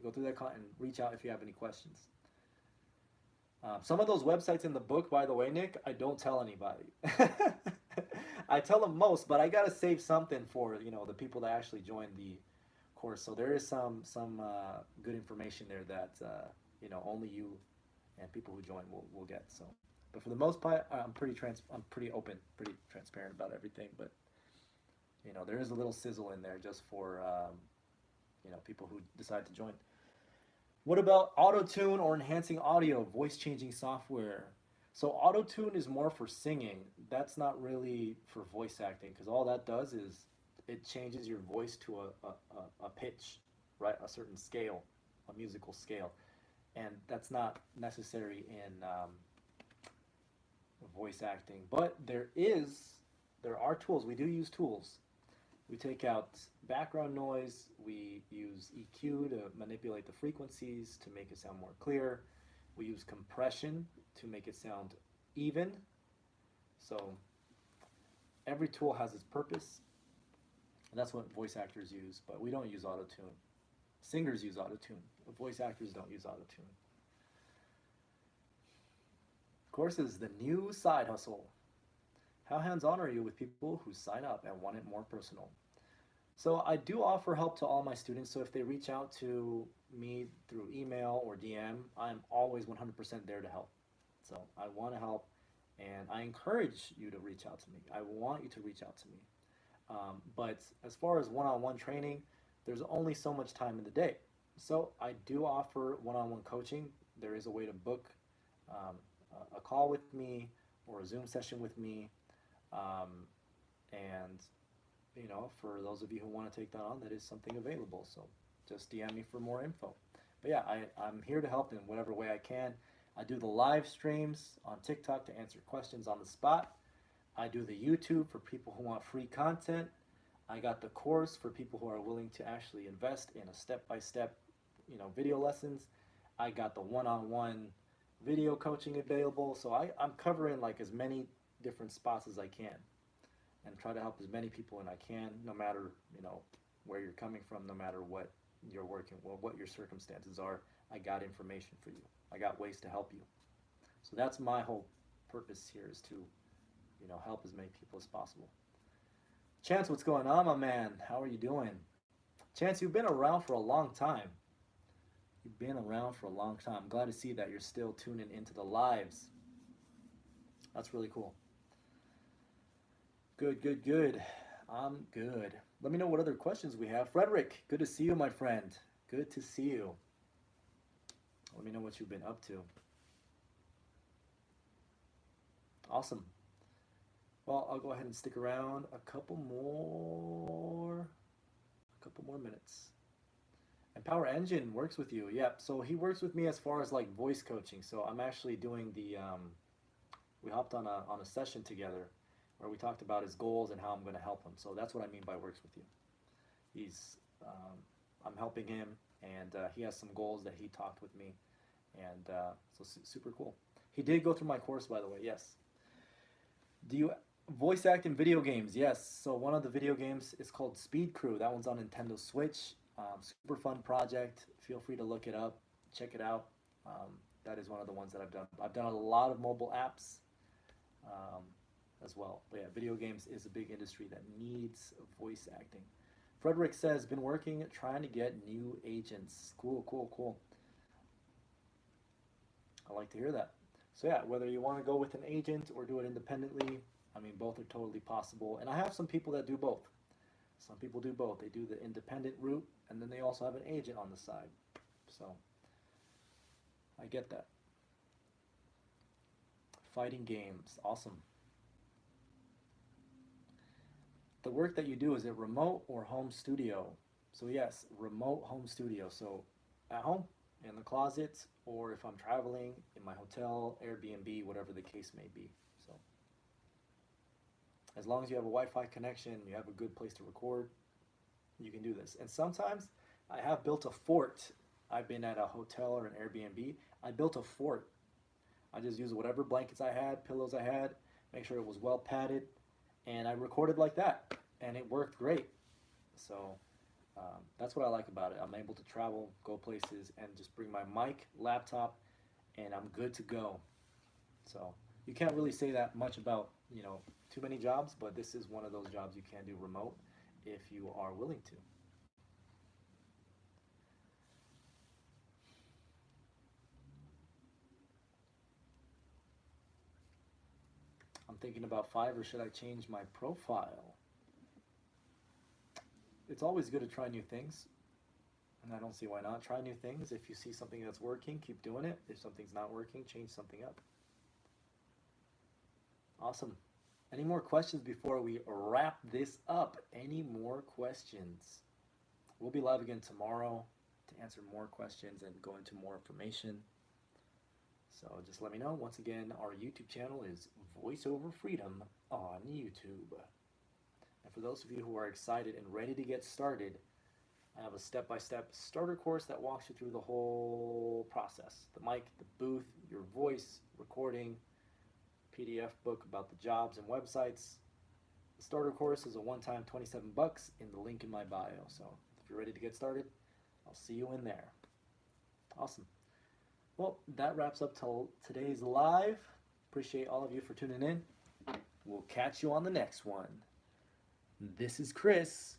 Speaker 1: And reach out if you have any questions. Some of those websites in the book, by the way, Nick, I don't tell anybody. I tell them most, but I gotta save something for the people that actually join the course. So there is some good information there that only you and people who join will get. So, but for the most part, I'm pretty open, pretty transparent about everything. But there is a little sizzle in there just for people who decide to join. What about auto tune or enhancing audio, voice changing software? So auto tune is more for singing. That's not really for voice acting because all that does is it changes your voice to a pitch, right? A certain scale, a musical scale, and that's not necessary in voice acting. But there are tools. We do use tools. We take out background noise. We use EQ to manipulate the frequencies to make it sound more clear. We use compression to make it sound even. So every tool has its purpose, and that's what voice actors use, but we don't use auto-tune. Singers use auto-tune. Voice actors don't use auto-tune. Courses, the new side hustle. How hands-on are you with people who sign up and want it more personal? So I do offer help to all my students. So if they reach out to me through email or DM, I'm always 100% there to help. So I want to help, and I encourage you to reach out to me. I want you to reach out to me. But as far as one-on-one training, there's only so much time in the day. So I do offer one-on-one coaching. There is a way to book um, a call with me or a Zoom session with me. Um, and for those of you who want to take that on, that is something available. So just DM me for more info. But yeah, I'm here to help in whatever way I can. I do the live streams on TikTok to answer questions on the spot. I do the YouTube for people who want free content. I got the course for people who are willing to actually invest in a step-by-step, video lessons. I got the one-on-one video coaching available. So I'm covering like as many different spots as I can and try to help as many people as I can, no matter, where you're coming from, no matter what you're working, well, what your circumstances are. I got information for you. I got ways to help you. So that's my whole purpose here, is to, help as many people as possible. Chance, what's going on, my man? How are you doing? Chance, you've been around for a long time. You've been around for a long time. I'm glad to see that you're still tuning into the lives. That's really cool. Good, good, good. I'm good. Let me know what other questions we have. Frederick, good to see you, my friend. Good to see you. Let me know what you've been up to. Awesome. Well, I'll go ahead and stick around a couple more minutes. And Power Engine works with you. Yep. So he works with me as far as like voice coaching. So I'm actually doing the we hopped on a session together where we talked about his goals and how I'm going to help him. So that's what I mean by works with you. I'm helping him, and he has some goals that he talked with me, and so super cool. He did go through my course, by the way. Yes. Do you voice act in video games? Yes. So one of the video games is called Speed Crew. That one's on Nintendo Switch. Super fun project. Feel free to look it up, check it out. That is one of the ones that I've done. I've done a lot of mobile apps as well. But yeah, video games is a big industry that needs voice acting. Frederick says, been working trying to get new agents. Cool, cool, cool. I like to hear that. So yeah, whether you want to go with an agent or do it independently, I mean, both are totally possible. And I have some people that do both. Some people do both. They do the independent route, and then they also have an agent on the side. So I get that. Fighting games, awesome. The work that you do, is it remote or home studio? So yes, remote home studio. So at home, in the closet, or if I'm traveling, in my hotel, Airbnb, whatever the case may be. So as long as you have a Wi-Fi connection, you have a good place to record, you can do this. And sometimes I have built a fort. I've been at a hotel or an Airbnb. I built a fort. I just used whatever blankets I had, pillows I had, make sure it was well padded, and I recorded like that, and it worked great. So that's what I like about it. I'm able to travel, go places, and just bring my mic, laptop, and I'm good to go. So you can't really say that much about, too many jobs, but this is one of those jobs you can do remote if you are willing to. I'm thinking about Fiverr. Should I change my profile? It's always good to try new things, and I don't see why not. Try new things. If you see something that's working, keep doing it. If something's not working, change something up. Awesome. Any more questions before we wrap this up? Any more questions? We'll be live again tomorrow to answer more questions and go into more information. So just let me know. Once again, our YouTube channel is VoiceOver Freedom on YouTube. And for those of you who are excited and ready to get started, I have a step-by-step starter course that walks you through the whole process. The mic, the booth, your voice, recording, PDF book about the jobs and websites. The starter course is a one-time $27 in the link in my bio. So if you're ready to get started, I'll see you in there. Awesome. Well, that wraps up today's live. Appreciate all of you for tuning in. We'll catch you on the next one. This is Chris.